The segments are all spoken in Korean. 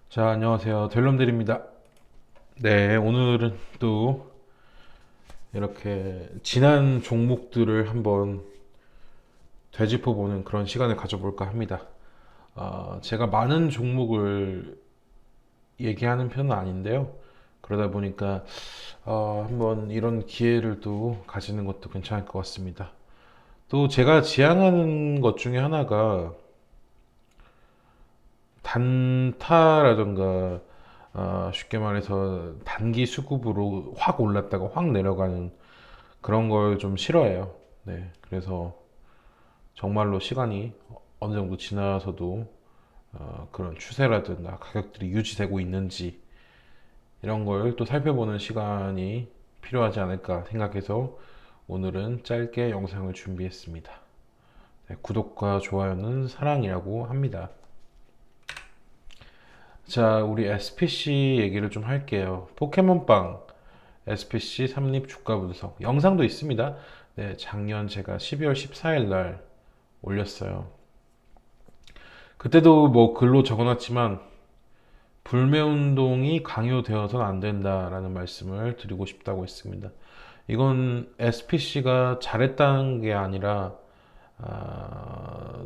자, 안녕하세요. 델럼들입니다. 네, 오늘은 또 이렇게 지난 종목들을 한번 되짚어보는 그런 시간을 가져볼까 합니다. 제가 많은 종목을 얘기하는 편은 아닌데요. 그러다 보니까 한번 이런 기회를 또 가지는 것도 괜찮을 것 같습니다. 또 제가 지향하는 것 중에 하나가 단타라든가 쉽게 말해서 단기 수급으로 확 올랐다가 확 내려가는 그런 걸 좀 싫어해요. 네, 그래서 정말로 시간이 어느 정도 지나서도 그런 추세라든가 가격들이 유지되고 있는지 이런 걸 또 살펴보는 시간이 필요하지 않을까 생각해서 오늘은 짧게 영상을 준비했습니다. 네, 구독과 좋아요는 사랑이라고 합니다. 자, 우리 SPC 얘기를 좀 할게요. 포켓몬빵 SPC 삼립 주가 분석 영상도 있습니다. 네, 작년 제가 12월 14일 날 올렸어요. 그때도 뭐 글로 적어놨지만 불매운동이 강요되어서는 안 된다라는 말씀을 드리고 싶다고 했습니다. 이건 SPC가 잘했다는 게 아니라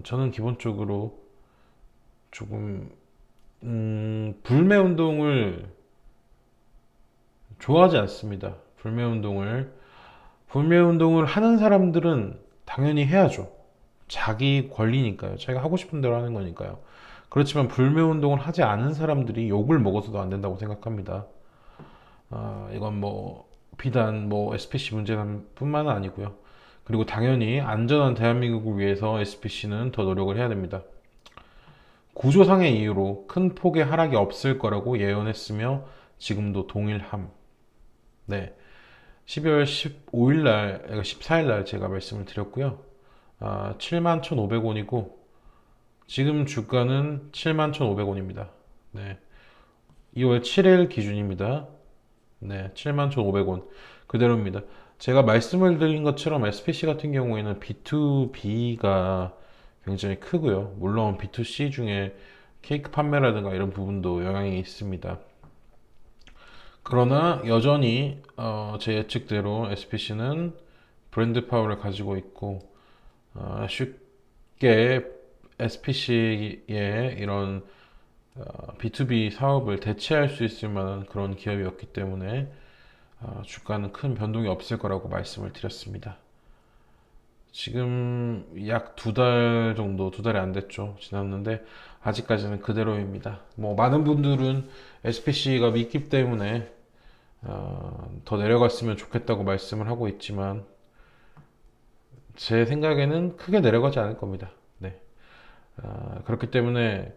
저는 기본적으로 조금 불매운동을 좋아하지 않습니다. 불매운동을 하는 사람들은 당연히 해야죠. 자기 권리니까요. 자기가 하고 싶은 대로 하는 거니까요. 그렇지만 불매운동을 하지 않은 사람들이 욕을 먹어서도 안 된다고 생각합니다. 이건 뭐 비단 뭐 SPC 문제뿐만 아니고요. 그리고 당연히 안전한 대한민국을 위해서 SPC는 더 노력을 해야 됩니다. 구조상의 이유로 큰 폭의 하락이 없을 거라고 예언했으며 지금도 동일함. 네. 12월 15일 날, 14일 날 제가 말씀을 드렸고요. 71,500원이고 지금 주가는 71,500원입니다. 네. 2월 7일 기준입니다. 네, 71,500원. 그대로입니다. 제가 말씀을 드린 것처럼 SPC 같은 경우에는 B2B가 굉장히 크고요. 물론 B2C 중에 케이크 판매라든가 이런 부분도 영향이 있습니다. 그러나 여전히 제 예측대로 SPC는 브랜드 파워를 가지고 있고 쉽게 SPC의 이런 B2B 사업을 대체할 수 있을 만한 그런 기업이었기 때문에 주가는 큰 변동이 없을 거라고 말씀을 드렸습니다. 지금 약 두 달 정도, 두 달이 안 됐죠. 지났는데 아직까지는 그대로입니다. 뭐 많은 분들은 SPC가 믿기 때문에 더 내려갔으면 좋겠다고 말씀을 하고 있지만 제 생각에는 크게 내려가지 않을 겁니다. 네. 그렇기 때문에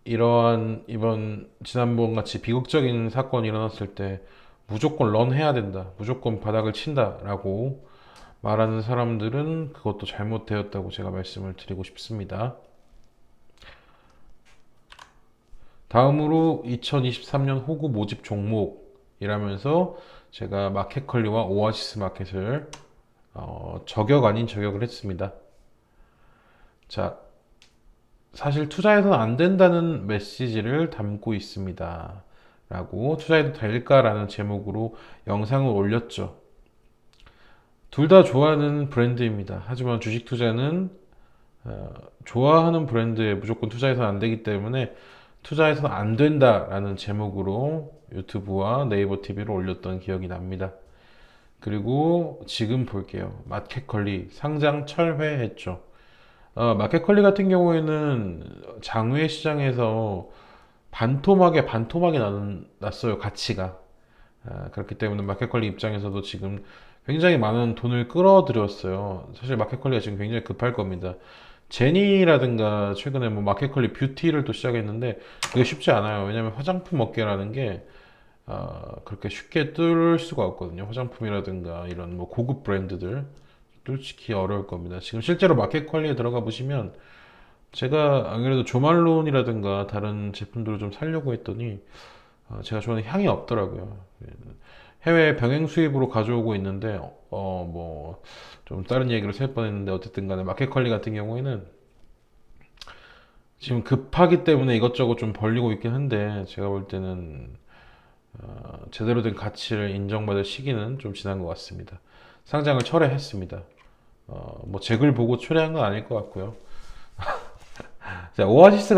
이러한 이번 지난번 같이 비극적인 사건이 일어났을 때 무조건 런해야 된다, 무조건 바닥을 친다라고 말하는 사람들은 그것도 잘못되었다고 제가 말씀을 드리고 싶습니다. 다음으로 2023년 호구 모집 종목이라면서 제가 마켓컬리와 오아시스 마켓을 저격 아닌 저격을 했습니다. 자, 사실 투자해서는 안 된다는 메시지를 담고 있습니다. 라고 투자해도 될까라는 제목으로 영상을 올렸죠. 둘 다 좋아하는 브랜드입니다. 하지만 주식 투자는 좋아하는 브랜드에 무조건 투자해서는 안 되기 때문에 투자해서는 안 된다라는 제목으로 유튜브와 네이버 TV를 올렸던 기억이 납니다. 그리고 지금 볼게요. 마켓컬리 상장 철회했죠. 마켓컬리 같은 경우에는 장외 시장에서 반토막에 났어요, 가치가. 그렇기 때문에 마켓컬리 입장에서도 지금 굉장히 많은 돈을 끌어들였어요. 사실 마켓컬리가 지금 굉장히 급할 겁니다. 제니라든가 최근에 뭐 마켓컬리 뷰티를 또 시작했는데 그게 쉽지 않아요. 왜냐면 화장품 업계라는 게 그렇게 쉽게 뚫을 수가 없거든요. 화장품이라든가 이런 뭐 고급 브랜드들 뚫기 어려울 겁니다. 지금 실제로 마켓컬리에 들어가 보시면 제가 안 그래도 조말론이라든가 다른 제품들을 좀 사려고 했더니 제가 좋아하는 향이 없더라고요. 해외 병행 수입으로 가져오고 있는데 뭐 좀 다른 얘기를 살 뻔했는데 어쨌든 간에 마켓컬리 같은 경우에는 지금 급하기 때문에 이것저것 좀 벌리고 있긴 한데 제가 볼 때는 제대로 된 가치를 인정받을 시기는 좀 지난 것 같습니다. 상장을 철회했습니다. 뭐 잭을 보고 철회한 건 아닐 것 같고요. 자, 오아시스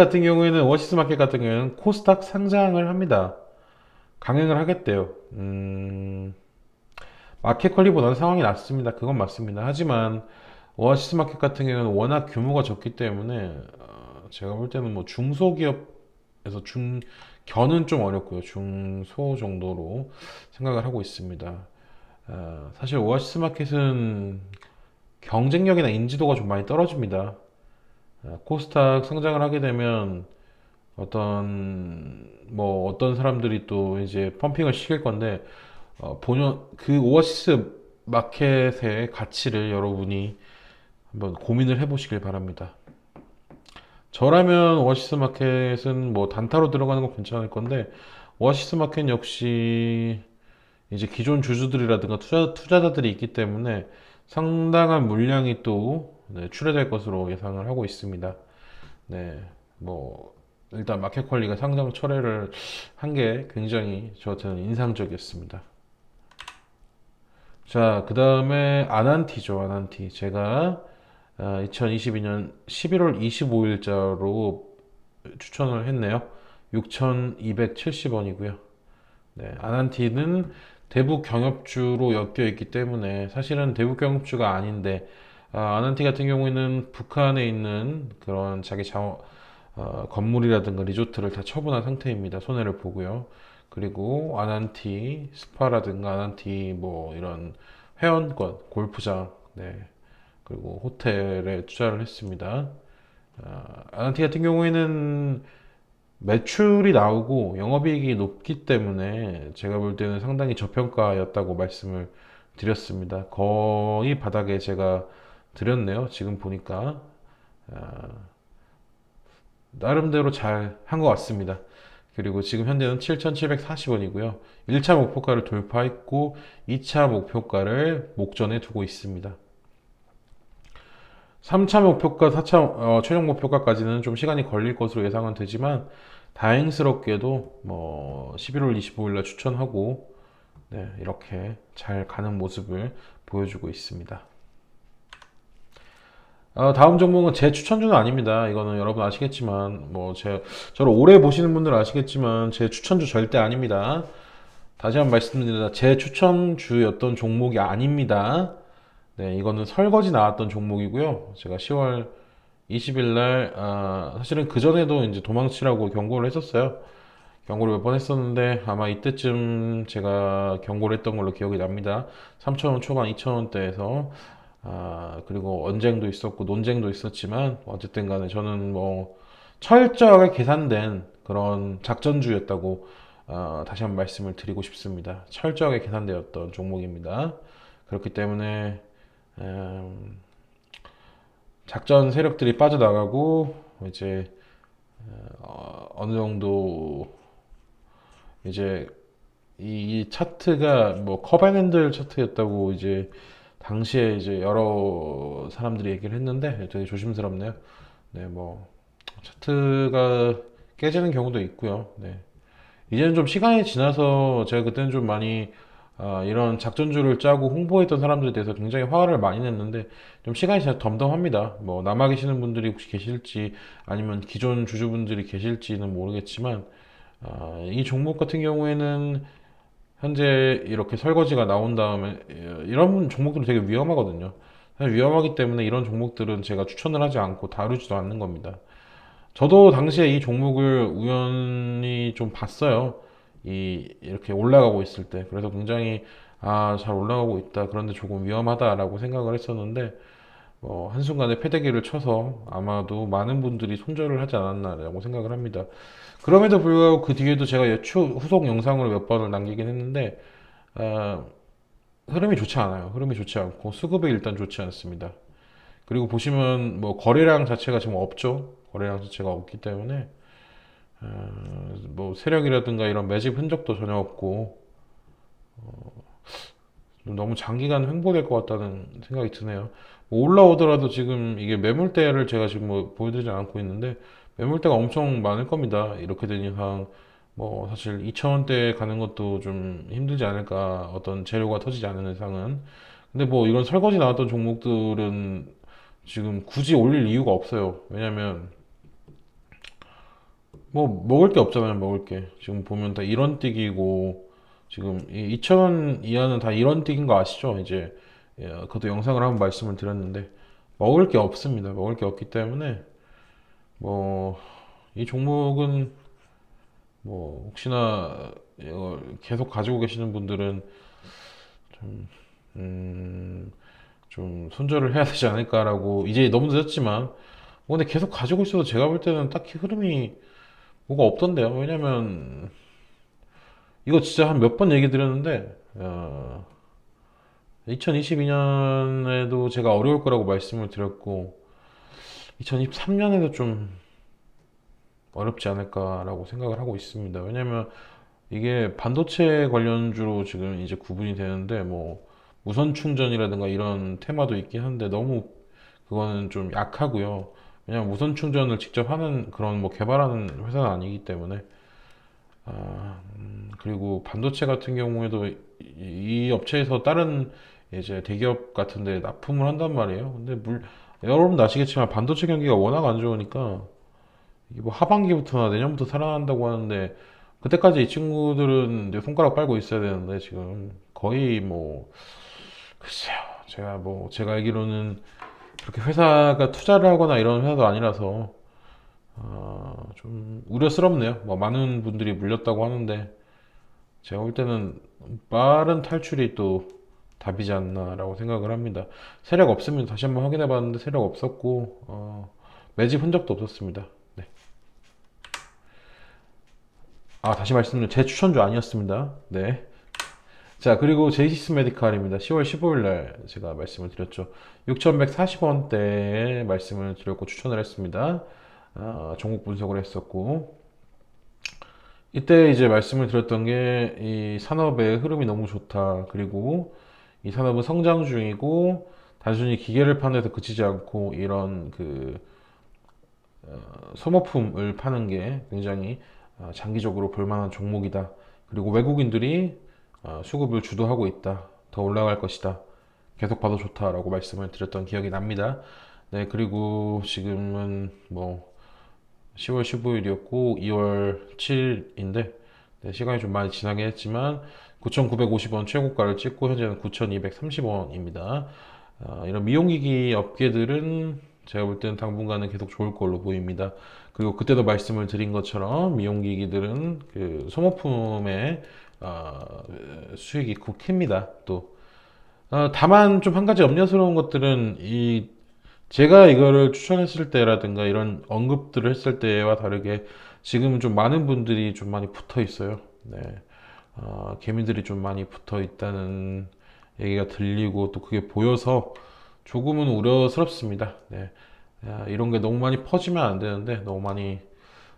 마켓 같은 경우에는 코스닥 상장을 합니다. 강행을 하겠대요. 마켓 관리보다는 상황이 낫습니다. 그건 맞습니다. 하지만 오아시스 마켓 같은 경우는 워낙 규모가 적기 때문에 제가 볼 때는 뭐 중소기업에서 견은 좀 어렵고요. 중소 정도로 생각을 하고 있습니다. 사실 오아시스 마켓은 경쟁력이나 인지도가 좀 많이 떨어집니다. 코스닥 상장을 하게 되면 어떤 사람들이 또 이제 펌핑을 시킬 건데 본연 그 오아시스 마켓의 가치를 여러분이 한번 고민을 해보시길 바랍니다. 저라면 오아시스 마켓은 뭐 단타로 들어가는 건 괜찮을 건데 오아시스 마켓 역시 이제 기존 주주들이라든가 투자자들이 있기 때문에 상당한 물량이 또 출회될 것으로 예상을 하고 있습니다. 네, 뭐 일단 마켓 컬리가 상장 철회를 한 게 굉장히 저한테는 인상적이었습니다. 자, 그 다음에 아난티죠, 아난티. 제가 2022년 11월 25일자로 추천을 했네요. 6,270원이고요. 네, 아난티는 대북 경협주로 엮여 있기 때문에 사실은 대북 경협주가 아닌데 아난티 같은 경우에는 북한에 있는 그런 건물이라든가 리조트를 다 처분한 상태입니다. 손해를 보고요. 그리고 아난티 스파라든가 아난티 뭐 이런 회원권, 골프장, 네, 그리고 호텔에 투자를 했습니다. 아난티 같은 경우에는 매출이 나오고 영업이익이 높기 때문에 제가 볼 때는 상당히 저평가였다고 말씀을 드렸습니다. 거의 바닥에 제가 드렸네요. 지금 보니까 나름대로 잘 한 것 같습니다. 그리고 지금 현재는 7,740원이고요. 1차 목표가를 돌파했고 2차 목표가를 목전에 두고 있습니다. 3차 목표가, 4차 최종 목표가까지는 좀 시간이 걸릴 것으로 예상은 되지만 다행스럽게도 뭐 11월 25일 날 추천하고 네, 이렇게 잘 가는 모습을 보여주고 있습니다. 다음 종목은 제 추천주는 아닙니다. 이거는 여러분 아시겠지만 저를 오래 보시는 분들은 아시겠지만 제 추천주 절대 아닙니다. 다시 한번 말씀드립니다. 제 추천주였던 종목이 아닙니다. 네, 이거는 설거지 나왔던 종목이고요. 제가 10월 20일 날 사실은 그 전에도 이제 도망치라고 경고를 했었어요. 경고를 몇 번 했었는데 아마 이때쯤 제가 경고를 했던 걸로 기억이 납니다. 3,000원 초반 2,000원대에서 그리고 언쟁도 있었고 논쟁도 있었지만 어쨌든 간에 저는 뭐 철저하게 계산된 그런 작전주였다고 다시 한번 말씀을 드리고 싶습니다. 철저하게 계산되었던 종목입니다. 그렇기 때문에 음, 작전 세력들이 빠져나가고 이제 어느 정도 이제 이 차트가 뭐 커벤앤들 차트였다고 이제 당시에 이제 여러 사람들이 얘기를 했는데 되게 조심스럽네요. 네, 뭐 차트가 깨지는 경우도 있고요. 네. 이제는 좀 시간이 지나서 제가 그때는 좀 많이 이런 작전주를 짜고 홍보했던 사람들에 대해서 굉장히 화를 많이 냈는데 좀 시간이 지나서 덤덤합니다. 뭐 남아 계시는 분들이 혹시 계실지 아니면 기존 주주분들이 계실지는 모르겠지만 이 종목 같은 경우에는 현재 이렇게 설거지가 나온 다음에 이런 종목들은 되게 위험하거든요. 사실 위험하기 때문에 이런 종목들은 제가 추천을 하지 않고 다루지도 않는 겁니다. 저도 당시에 이 종목을 우연히 좀 봤어요. 이렇게 올라가고 있을 때. 그래서 굉장히, 잘 올라가고 있다. 그런데 조금 위험하다라고 생각을 했었는데, 한순간에 패대기를 쳐서 아마도 많은 분들이 손절을 하지 않았나라고 생각을 합니다. 그럼에도 불구하고 그 뒤에도 제가 후속 영상으로 몇 번을 남기긴 했는데, 아, 흐름이 좋지 않아요. 흐름이 좋지 않고, 수급이 일단 좋지 않습니다. 그리고 보시면 뭐 거래량 자체가 지금 없죠. 거래량 자체가 없기 때문에 뭐 세력이라든가 이런 매집 흔적도 전혀 없고 너무 장기간 횡보될 것 같다는 생각이 드네요. 뭐 올라오더라도 지금 이게 매물대를 제가 지금 뭐 보여드리지 않고 있는데 매물대가 엄청 많을 겁니다. 이렇게 된 이상 뭐 사실 2,000원대 가는 것도 좀 힘들지 않을까. 어떤 재료가 터지지 않는 이상은. 근데 뭐 이런 설거지 나왔던 종목들은 지금 굳이 올릴 이유가 없어요. 왜냐면 뭐 먹을 게 없잖아요. 먹을 게. 지금 보면 다 이런 띠기고 지금 2,000원 이하는 다 이런 띠기인 거 아시죠? 이제 그것도 영상을 한번 말씀을 드렸는데 먹을 게 없습니다. 먹을 게 없기 때문에 뭐 이 종목은 뭐 혹시나 이걸 계속 가지고 계시는 분들은 좀, 음, 좀 손절을 해야 되지 않을까라고 이제 너무 늦었지만 뭐 근데 계속 가지고 있어도 제가 볼 때는 딱히 흐름이 뭐가 없던데요. 왜냐면 이거 진짜 한 몇 번 얘기 드렸는데 2022년에도 제가 어려울 거라고 말씀을 드렸고 2023년에도 좀 어렵지 않을까라고 생각을 하고 있습니다. 왜냐면 이게 반도체 관련주로 지금 이제 구분이 되는데 뭐 무선 충전이라든가 이런 테마도 있긴 한데 너무 그거는 좀 약하고요. 왜냐면 무선 충전을 직접 하는 그런 뭐 개발하는 회사는 아니기 때문에 그리고 반도체 같은 경우에도 이 업체에서 다른 이제 대기업 같은데 납품을 한단 말이에요. 근데 여러분도 아시겠지만 반도체 경기가 워낙 안 좋으니까 이게 뭐 하반기부터나 내년부터 살아난다고 하는데 그때까지 이 친구들은 이제 손가락 빨고 있어야 되는데 지금 거의 뭐 글쎄요. 제가 알기로는 그렇게 회사가 투자를 하거나 이런 회사도 아니라서 좀 우려스럽네요. 뭐 많은 분들이 물렸다고 하는데 제가 볼 때는 빠른 탈출이 또 답이지 않나라고 생각을 합니다. 세력 없으면 다시 한번 확인해 봤는데 세력 없었고 매집 흔적도 없었습니다. 네. 다시 말씀드리면 제 추천주 아니었습니다. 네. 자, 그리고 제이시스 메디칼입니다. 10월 15일 날 제가 말씀을 드렸죠. 6,140원대에 말씀을 드렸고 추천을 했습니다. 종목 분석을 했었고 이때 이제 말씀을 드렸던 게 이 산업의 흐름이 너무 좋다. 그리고 이 산업은 성장 중이고 단순히 기계를 파는 데서 그치지 않고 이런 그 소모품을 파는 게 굉장히 장기적으로 볼만한 종목이다. 그리고 외국인들이 수급을 주도하고 있다. 더 올라갈 것이다. 계속 봐도 좋다라고 말씀을 드렸던 기억이 납니다. 네, 그리고 지금은 뭐 10월 15일이었고 2월 7일인데 시간이 좀 많이 지나긴 했지만 9,950원 최고가를 찍고 현재는 9,230원입니다. 이런 미용기기 업계들은 제가 볼 때는 당분간은 계속 좋을 걸로 보입니다. 그리고 그때도 말씀을 드린 것처럼 미용기기들은 그 소모품의 수익이 खू 큽니다. 또 다만 좀 한 가지 염려스러운 것들은 이 제가 이거를 추천했을 때라든가 이런 언급들을 했을 때와 다르게 지금은 좀 많은 분들이 좀 많이 붙어 있어요. 네. 개미들이 좀 많이 붙어 있다는 얘기가 들리고 또 그게 보여서 조금은 우려스럽습니다. 네. 이런 게 너무 많이 퍼지면 안 되는데 너무 많이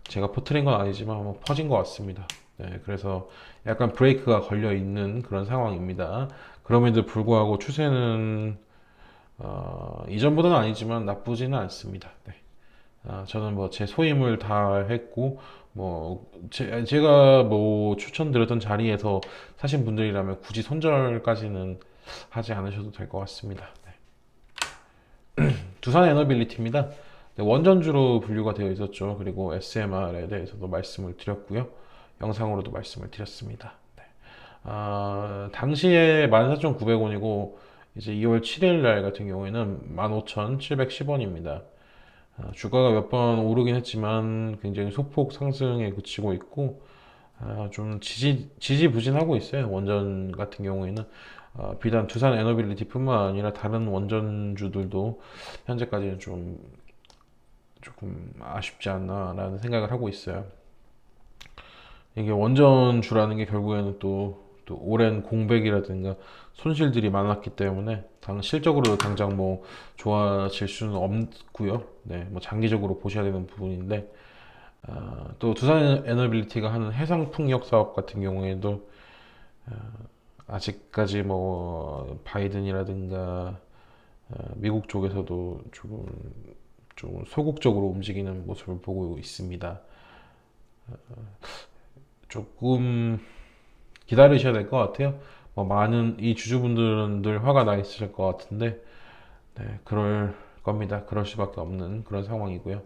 제가 퍼뜨린 건 아니지만 뭐 퍼진 것 같습니다. 네. 그래서 약간 브레이크가 걸려 있는 그런 상황입니다. 그럼에도 불구하고 추세는 이전보다는 아니지만 나쁘지는 않습니다. 네. 저는 뭐 제 소임을 다 했고 뭐 제가 뭐 추천드렸던 자리에서 사신 분들이라면 굳이 손절까지는 하지 않으셔도 될 것 같습니다. 네. 두산 에너빌리티입니다. 네, 원전주로 분류가 되어 있었죠. 그리고 SMR에 대해서도 말씀을 드렸고요. 영상으로도 말씀을 드렸습니다. 네. 당시에 14,900원이고 이제 2월 7일 날 같은 경우에는 15,710원입니다. 주가가 몇 번 오르긴 했지만 굉장히 소폭 상승에 그치고 있고 좀 지지부진하고 있어요. 원전 같은 경우에는 비단 두산 에너빌리티뿐만 아니라 다른 원전주들도 현재까지는 좀 조금 아쉽지 않나라는 생각을 하고 있어요. 이게 원전주라는 게 결국에는 또 오랜 공백이라든가 손실들이 많았기 때문에 실적으로 당장 뭐 좋아질 수는 없고요. 네, 뭐 장기적으로 보셔야 되는 부분인데 또 두산 에너빌리티가 하는 해상풍력 사업 같은 경우에도 아직까지 뭐 바이든이라든가 미국 쪽에서도 조금 좀 소극적으로 움직이는 모습을 보고 있습니다. 조금 기다리셔야 될 것 같아요. 뭐 많은 이 주주분들은 늘 화가 나 있으실 것 같은데, 네, 그럴 겁니다. 그럴 수밖에 없는 그런 상황이고요.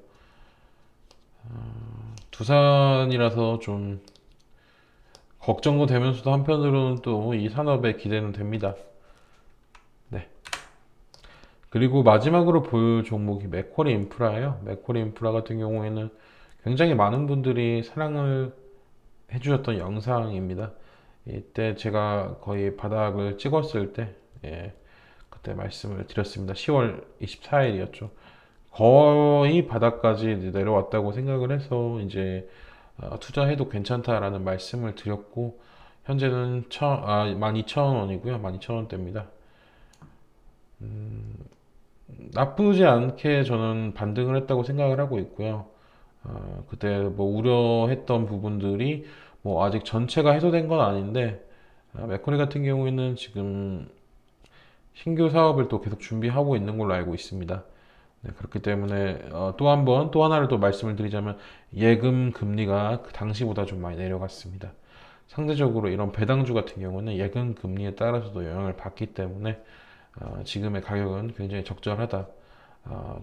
두산이라서 좀 걱정도 되면서도 한편으로는 또 이 산업에 기대는 됩니다. 네. 그리고 마지막으로 볼 종목이 맥쿼리 인프라예요. 맥쿼리 인프라 같은 경우에는 굉장히 많은 분들이 사랑을 해주셨던 영상입니다. 이때 제가 거의 바닥을 찍었을 때, 예, 그때 말씀을 드렸습니다. 10월 24일이었죠. 거의 바닥까지 이제 내려왔다고 생각을 해서 이제 투자해도 괜찮다라는 말씀을 드렸고, 현재는 12,000원이고요. 12,000원대입니다. 나쁘지 않게 저는 반등을 했다고 생각을 하고 있고요. 그때 뭐 우려했던 부분들이 뭐 아직 전체가 해소된 건 아닌데, 맥코니 같은 경우에는 지금 신규 사업을 또 계속 준비하고 있는 걸로 알고 있습니다. 네, 그렇기 때문에 또 하나를 또 말씀을 드리자면 예금 금리가 그 당시보다 좀 많이 내려갔습니다. 상대적으로 이런 배당주 같은 경우는 예금 금리에 따라서도 영향을 받기 때문에 지금의 가격은 굉장히 적절하다.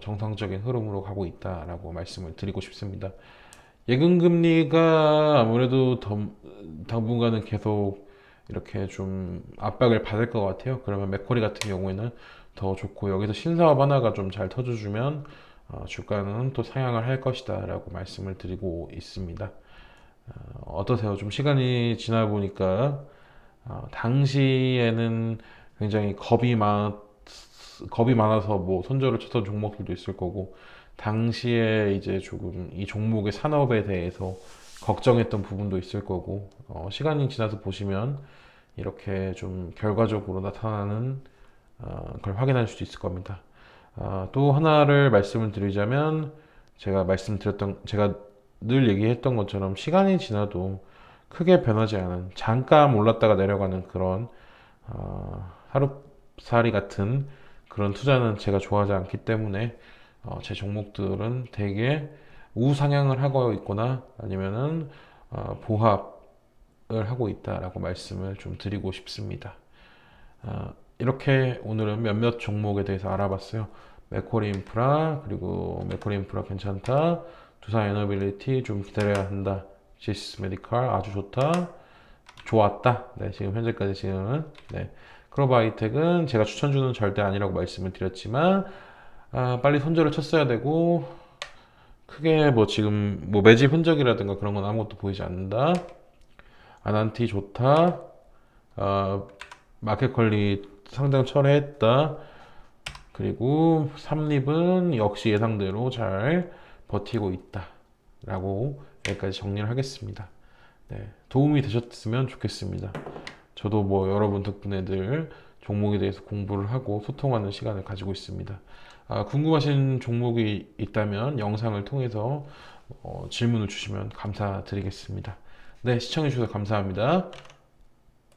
정상적인 흐름으로 가고 있다라고 말씀을 드리고 싶습니다. 예금 금리가 아무래도 당분간은 계속 이렇게 좀 압박을 받을 것 같아요. 그러면 맥쿼리 같은 경우에는 더 좋고 여기서 신사업 하나가 좀 잘 터져주면 주가는 또 상향을 할 것이다 라고 말씀을 드리고 있습니다. 어떠세요? 좀 시간이 지나 보니까 당시에는 굉장히 겁이 많아서 뭐 손절을 쳤던 종목들도 있을 거고 당시에 이제 조금 이 종목의 산업에 대해서 걱정했던 부분도 있을 거고 시간이 지나서 보시면 이렇게 좀 결과적으로 나타나는 걸 확인할 수 있을 겁니다. 또 하나를 말씀을 드리자면 제가 늘 얘기했던 것처럼 시간이 지나도 크게 변하지 않은 잠깐 올랐다가 내려가는 그런 하루살이 같은 그런 투자는 제가 좋아하지 않기 때문에 제 종목들은 대개 우상향을 하고 있거나 아니면은 보합을 하고 있다라고 말씀을 좀 드리고 싶습니다. 이렇게 오늘은 몇몇 종목에 대해서 알아봤어요. 맥쿼리 인프라, 그리고 맥쿼리 인프라 괜찮다. 두산 에너빌리티 좀 기다려야 한다. GS 메디칼 아주 좋다. 좋았다. 네, 지금 현재까지 지금은. 네. 크로바이텍은 제가 추천주는 절대 아니라고 말씀을 드렸지만, 빨리 손절을 쳤어야 되고, 크게 뭐 지금 뭐 매집 흔적이라든가 그런 건 아무것도 보이지 않는다. 아난티 좋다. 마켓컬리 상장 철회했다. 그리고 삼립은 역시 예상대로 잘 버티고 있다. 라고 여기까지 정리를 하겠습니다. 네, 도움이 되셨으면 좋겠습니다. 저도 뭐 여러분 덕분에 늘 종목에 대해서 공부를 하고 소통하는 시간을 가지고 있습니다. 궁금하신 종목이 있다면 영상을 통해서 질문을 주시면 감사드리겠습니다. 네, 시청해주셔서 감사합니다.